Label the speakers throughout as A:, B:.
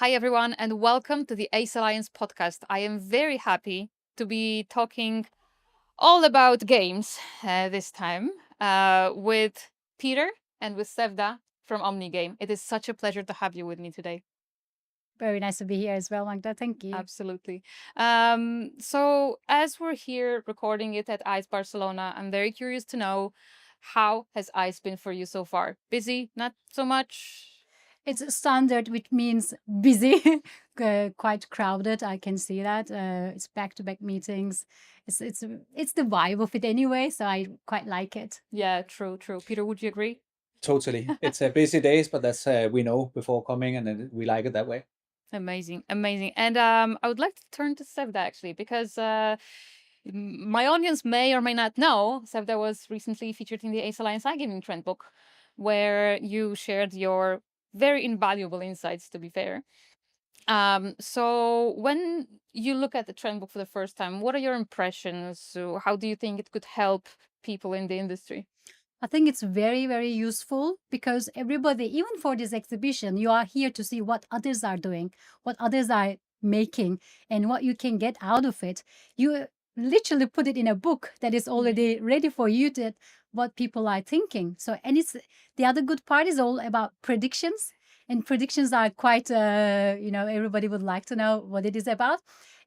A: Hi, everyone, and welcome to the Ace Alliance podcast. I am very happy to be talking all about games this time with Peter and with Sevda from Omnigame. It is such a pleasure to have you with me today.
B: Very nice to be here as well, Magda. Thank you.
A: Absolutely. So, as we're here recording it at ICE Barcelona, I'm very curious to know how has ICE been for you so far? Busy? Not so much?
B: It's a standard, which means busy, quite crowded. I can see that. It's back-to-back meetings. It's the vibe of it anyway, so I quite like it.
A: Yeah, true. Peter, would you agree?
C: Totally. It's a busy days, but that's we know before coming, and then we like it that way.
A: Amazing. And I would like to turn to Sevda actually, because my audience may or may not know Sevda was recently featured in the Ace Alliance iGaming Trend book, where you shared your very invaluable insights, to be fair. So when you look at the trend book for the first time, what are your impressions? So how do you think it could help people in the industry?
B: I think it's very, very useful because everybody, even for this exhibition, you are here to see what others are doing, what others are making, and what you can get out of it. You literally put it in a book that is already ready for you to what people are thinking. So, and it's the other good part is all about predictions. And predictions are quite, everybody would like to know what it is about.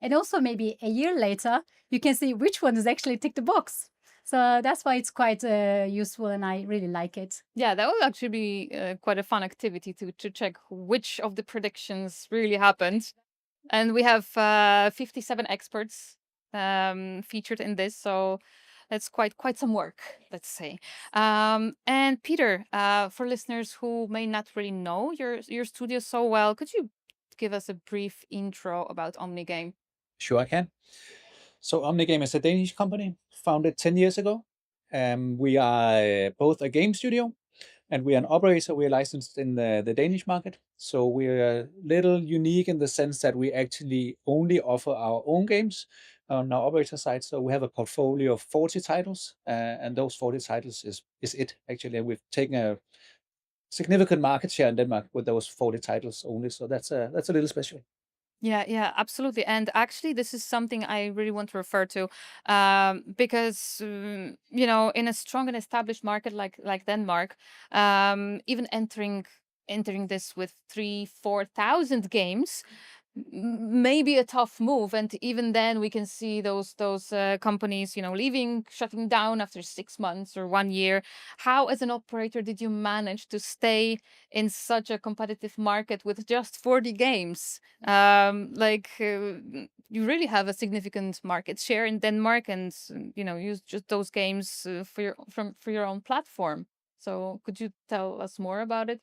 B: And also, maybe a year later, you can see which one has actually ticked the box. So that's why it's quite useful and I really like it.
A: Yeah, that would actually be quite a fun activity to check which of the predictions really happened. And we have 57 experts featured in this, so that's quite some work, let's say. And Peter, for listeners who may not really know your studio so well, could you give us a brief intro about Omnigame?
C: Sure, I can. So Omnigame is a Danish company founded 10 years ago. We are both a game studio and we are an operator. We are licensed in the Danish market. So we're a little unique in the sense that we actually only offer our own games on our operator side. So we have a portfolio of 40 titles, and those 40 titles is it actually. And we've taken a significant market share in Denmark with those 40 titles only. So that's a little special.
A: Yeah, absolutely. And actually, this is something I really want to refer to, because in a strong and established market like Denmark, even entering this with 3,000-4,000 games may be a tough move. And even then, we can see those companies, leaving, shutting down after 6 months or 1 year. How, as an operator, did you manage to stay in such a competitive market with just 40 games? You really have a significant market share in Denmark, and use just those games for your own platform. So could you tell us more about it?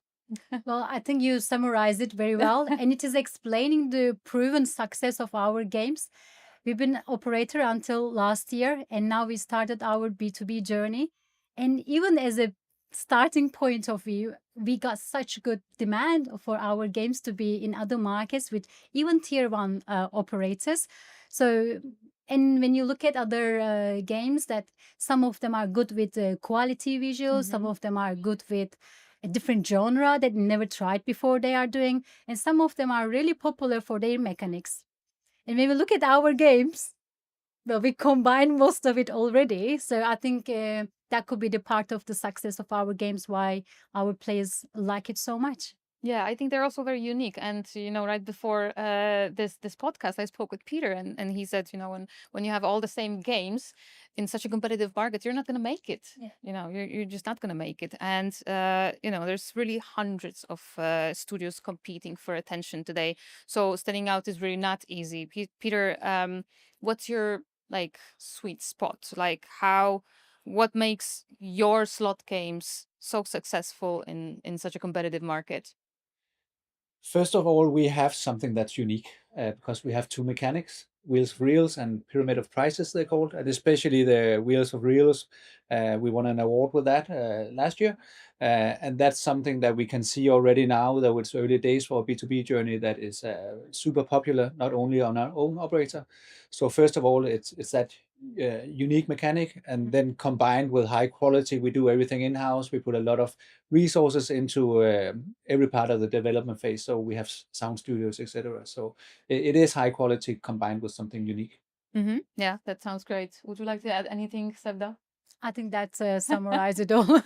B: Well, I think you summarized it very well, and it is explaining the proven success of our games. We've been operator until last year, and now we started our B2B journey. And even as a starting point of view, we got such good demand for our games to be in other markets with even tier one operators. So, and when you look at other games, that some of them are good with quality visuals, some of them are good with a different genre that never tried before they are doing, and some of them are really popular for their mechanics. And when we look at our games, well, we combine most of it already. So I think that could be the part of the success of our games, why our players like it so much.
A: Yeah, I think they're also very unique. And right before this podcast, I spoke with Peter, and he said, when you have all the same games in such a competitive market, you're not going to make it.
B: Yeah.
A: You're just not going to make it. And there's really hundreds of studios competing for attention today. So standing out is really not easy. Peter, what's your sweet spot? What makes your slot games so successful in such a competitive market?
C: First of all, we have something that's unique because we have two mechanics: wheels of reels and pyramid of prices, they're called. And especially the wheels of reels, we won an award with that last year. And that's something that we can see already now, though it's early days for a B2B journey, that is super popular, not only on our own operator. So first of all, it's that unique mechanic, and then combined with high quality, we do everything in-house. We put a lot of resources into every part of the development phase, so we have sound studios, etc. So it is high quality combined with something unique.
A: Yeah, that sounds great. Would you like to add anything, Sevda?
B: I think that summarizes it all.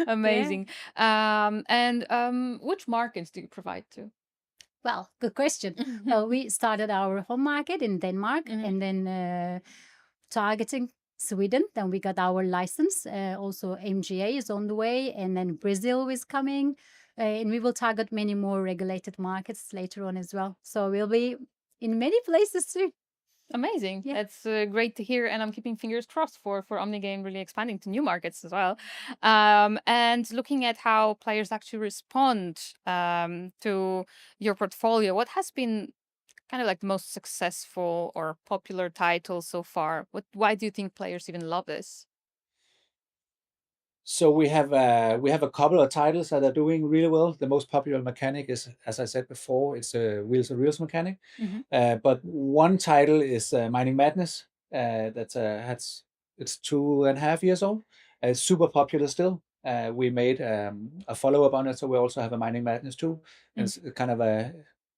A: Amazing. And which markets do you provide to?
B: Well, good question. Well, we started our home market in Denmark and then targeting Sweden. Then we got our license. Also, MGA is on the way, and then Brazil is coming. And we will target many more regulated markets later on as well. So we'll be in many places too.
A: Amazing.
B: Yeah.
A: That's great to hear, and I'm keeping fingers crossed for Omnigame really expanding to new markets as well. And looking at how players actually respond to your portfolio, what has been kind of like the most successful or popular title so far? Why do you think players even love this?
C: So we have a couple of titles that are doing really well. The most popular mechanic is, as I said before, it's a Wheels of Reels mechanic. But one title is Mining Madness. That's it's 2.5 years old. It's super popular still. We made a follow-up on it, so we also have a Mining Madness 2. And it's kind of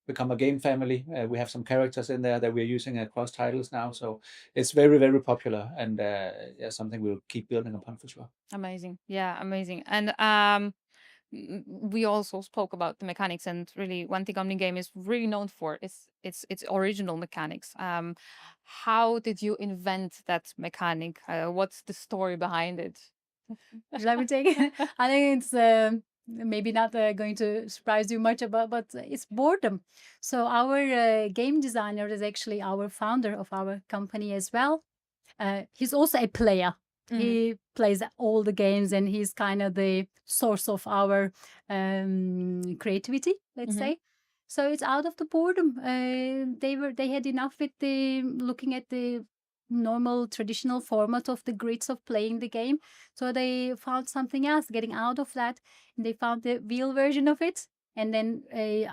C: become a game family. We have some characters in there that we're using across titles now, so it's very, very popular, and yeah, something we'll keep building upon for sure.
A: Amazing. Yeah, amazing. And we also spoke about the mechanics, and really one thing Omnigame is really known for is its original mechanics. How did you invent that mechanic? What's the story behind it?
B: Let me take it. I think it's maybe not going to surprise you much about, but it's boredom. So our game designer is actually our founder of our company as well. He's also a player. He plays all the games, and he's kind of the source of our creativity, let's say. So it's out of the boredom. They had enough with the looking at the normal traditional format of the grids of playing the game. So they found something else, getting out of that, and they found the wheel version of it. And then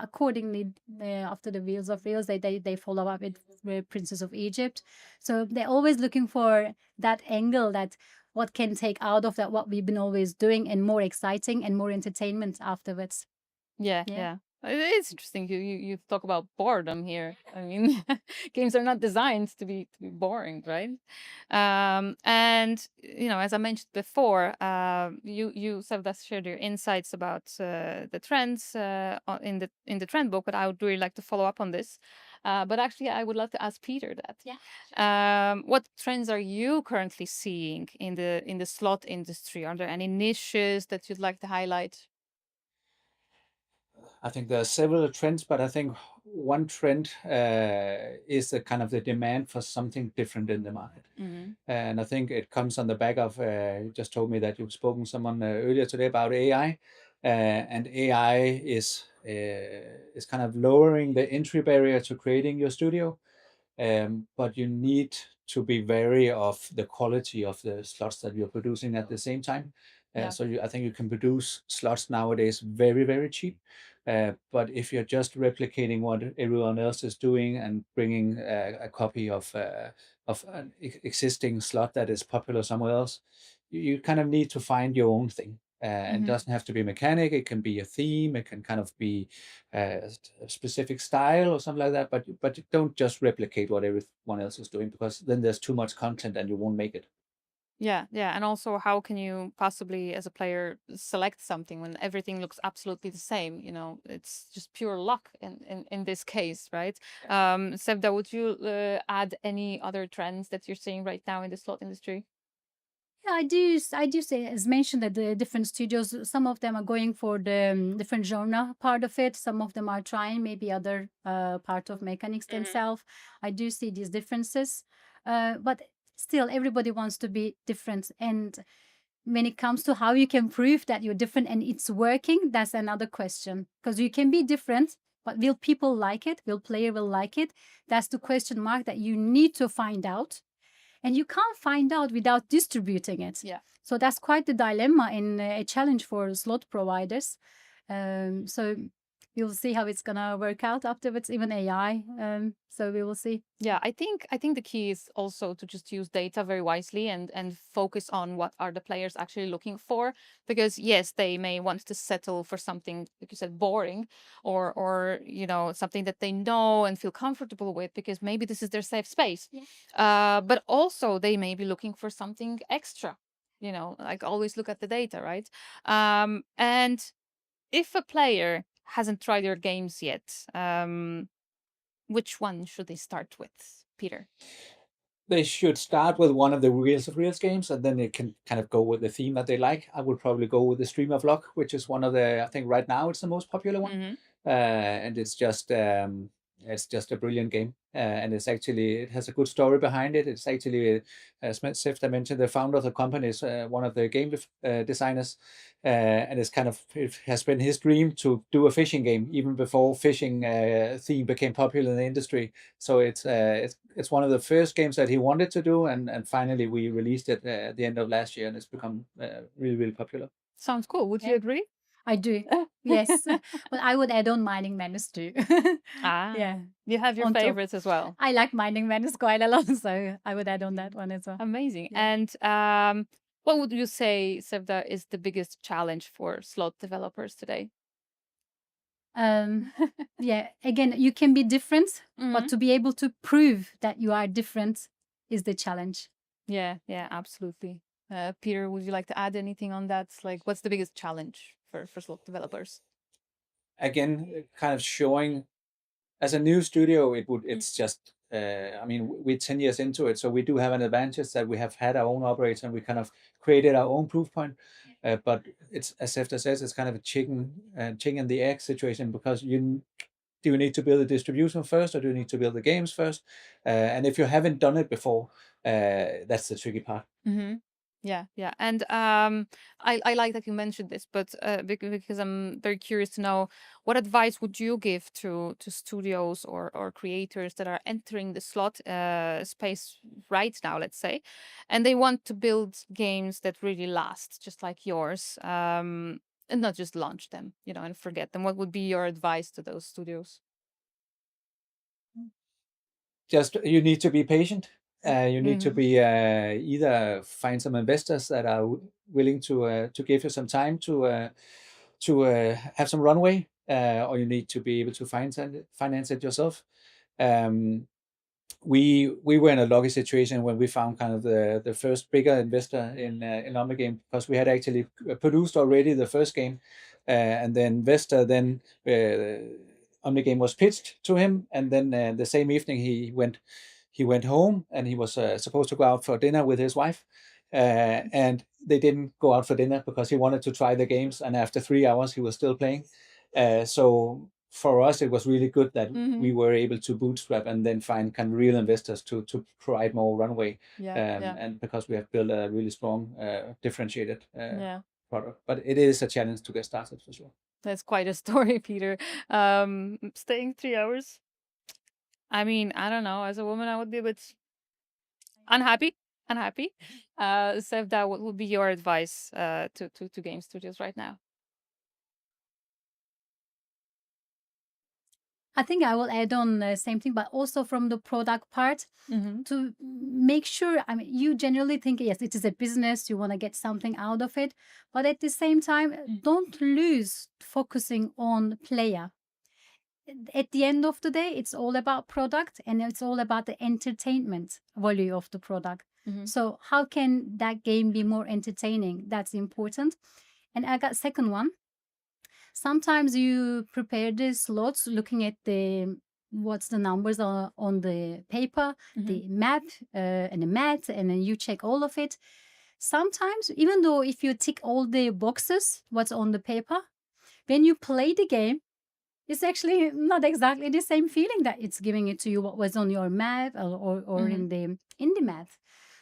B: accordingly, after the Wheels of Reels, they follow up with Princess of Egypt. So they're always looking for that angle, that what can take out of that what we've been always doing, and more exciting and more entertainment afterwards.
A: Yeah. It's interesting. You talk about boredom here. I mean, games are not designed to be boring, right? And as I mentioned before, you Sevda shared your insights about the trends in the trend book, but I would really like to follow up on this. But actually, I would love to ask Peter that.
B: Yeah.
A: What trends are you currently seeing in the slot industry? Are there any niches that you'd like to highlight?
C: I think there are several trends, but I think one trend is the kind of the demand for something different in the market. And I think it comes on the back of, you just told me that you've spoken to someone earlier today about AI, and AI is kind of lowering the entry barrier to creating your studio. But you need to be wary of the quality of the slots that you're producing at the same time. So I think you can produce slots nowadays very, very cheap. But if you're just replicating what everyone else is doing and bringing a copy of an existing slot that is popular somewhere else, you kind of need to find your own thing. And it doesn't have to be mechanic. It can be a theme. It can kind of be a specific style or something like that. But don't just replicate what everyone else is doing, because then there's too much content and you won't make it.
A: Yeah. And also, how can you possibly, as a player, select something when everything looks absolutely the same? It's just pure luck in this case, right? Sevda, would you add any other trends that you're seeing right now in the slot industry?
B: Yeah, I do say, as mentioned, that the different studios, some of them are going for the different genre part of it. Some of them are trying maybe other part of mechanics themselves. I do see these differences, but still, everybody wants to be different. And when it comes to how you can prove that you're different and it's working, that's another question. Because you can be different, but will people like it? Will player will like it? That's the question mark that you need to find out. And you can't find out without distributing it.
A: Yeah.
B: So that's quite the dilemma and a challenge for slot providers. So We'll see how it's gonna work out afterwards, even AI. So we will see.
A: Yeah, I think the key is also to just use data very wisely and focus on what are the players actually looking for. Because yes, they may want to settle for something, like you said, boring, or something that they know and feel comfortable with, because maybe this is their safe space. But also they may be looking for something extra. Like, always look at the data, right? And if a player hasn't tried your games yet, which one should they start with, Peter?
C: They should start with one of the Reels of Reels games, and then they can kind of go with the theme that they like. I would probably go with the Stream of Luck, which is one of the, I think right now it's the most popular one. And it's just a brilliant game, and it has a good story behind it. It's actually, as Sevda mentioned, the founder of the company is one of the game designers, and it has been his dream to do a fishing game even before fishing theme became popular in the industry. So it's one of the first games that he wanted to do, and finally we released it at the end of last year, and it's become really, really popular.
A: Sounds cool. Would you agree?
B: I do. Yes. But I would add on Mining Madness too. Yeah.
A: You have your
B: On top.
A: favorites as well.
B: I like Mining Madness quite a lot, so I would add on that one as well.
A: Amazing.
B: Yeah.
A: And what would you say, Sevda, is the biggest challenge for slot developers today?
B: Yeah, again, you can be different, but to be able to prove that you are different is the challenge.
A: Yeah, absolutely. Peter, would you like to add anything on that? Like, what's the biggest challenge for slot developers?
C: Again, kind of showing, as a new studio, it's just, I mean, we're 10 years into it, so we do have an advantage that we have had our own operator and we kind of created our own proof point. But it's, as Sevda says, it's kind of a chicken and the egg situation, because do you need to build a distribution first, or do you need to build the games first? And if you haven't done it before, that's the tricky part.
A: Yeah. And I like that you mentioned this, but because I'm very curious to know, what advice would you give to studios or creators that are entering the slot space right now, let's say, and they want to build games that really last, just like yours, and not just launch them, and forget them? What would be your advice to those studios?
C: Just, you need to be patient. You need to be either find some investors that are willing to give you some time to have some runway, or you need to be able to finance it yourself. We were in a lucky situation when we found kind of the first bigger investor in Omnigame, because we had actually produced already the first game, and the investor then Omnigame was pitched to him, and then the same evening he went home, and he was supposed to go out for dinner with his wife, and they didn't go out for dinner because he wanted to try the games, and after 3 hours he was still playing. So for us, it was really good that we were able to bootstrap and then find kind of real investors to provide more runway. And because we have built a really strong, differentiated product. But it is a challenge to get started, for sure.
A: That's quite a story, Peter. Staying 3 hours. I mean, I don't know. As a woman, I would be a bit unhappy. Sevda, what would be your advice to game studios right now?
B: I think I will add on the same thing, but also from the product part, to make sure, I mean, you generally think, yes, it is a business, you want to get something out of it. But at the same time, don't lose focusing on player. At the end of the day, it's all about product, and it's all about the entertainment value of the product. So how can that game be more entertaining? That's important. And I got second one. Sometimes you prepare the slots looking at what's the numbers on the paper, the map, and the math, and then you check all of it. Sometimes, even though if you tick all the boxes, what's on the paper, when you play the game, it's actually not exactly the same feeling that it's giving it to you what was on your map or in the math.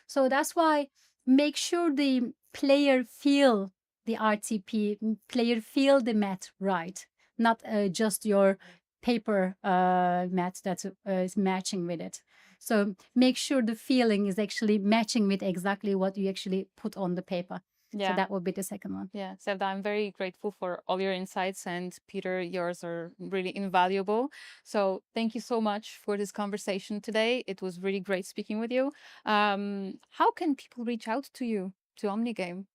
B: So that's why make sure the player feel the RTP, player feel the math right, not just your paper math that is matching with it. So make sure the feeling is actually matching with exactly what you actually put on the paper. So
A: Yeah.
B: that would be the second one.
A: Yeah, Sevda, I'm very grateful for all your insights, and Peter, yours are really invaluable. So thank you so much for this conversation today. It was really great speaking with you. How can people reach out to you, to Omnigame?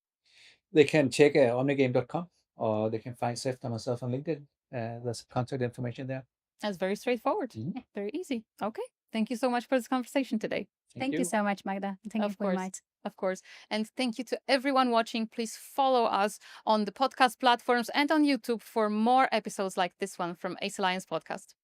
C: They can check omnigame.com, or they can find Seth and myself on LinkedIn. There's contact information there.
A: That's very straightforward.
C: Mhm.
A: Very easy. Okay. Thank you so much for this conversation today.
B: Thank you so much, Magda. Thank you
A: Of
B: for
A: course.
B: inviting.
A: Of course. And thank you to everyone watching. Please follow us on the podcast platforms and on YouTube for more episodes like this one from Ace Alliance Podcast.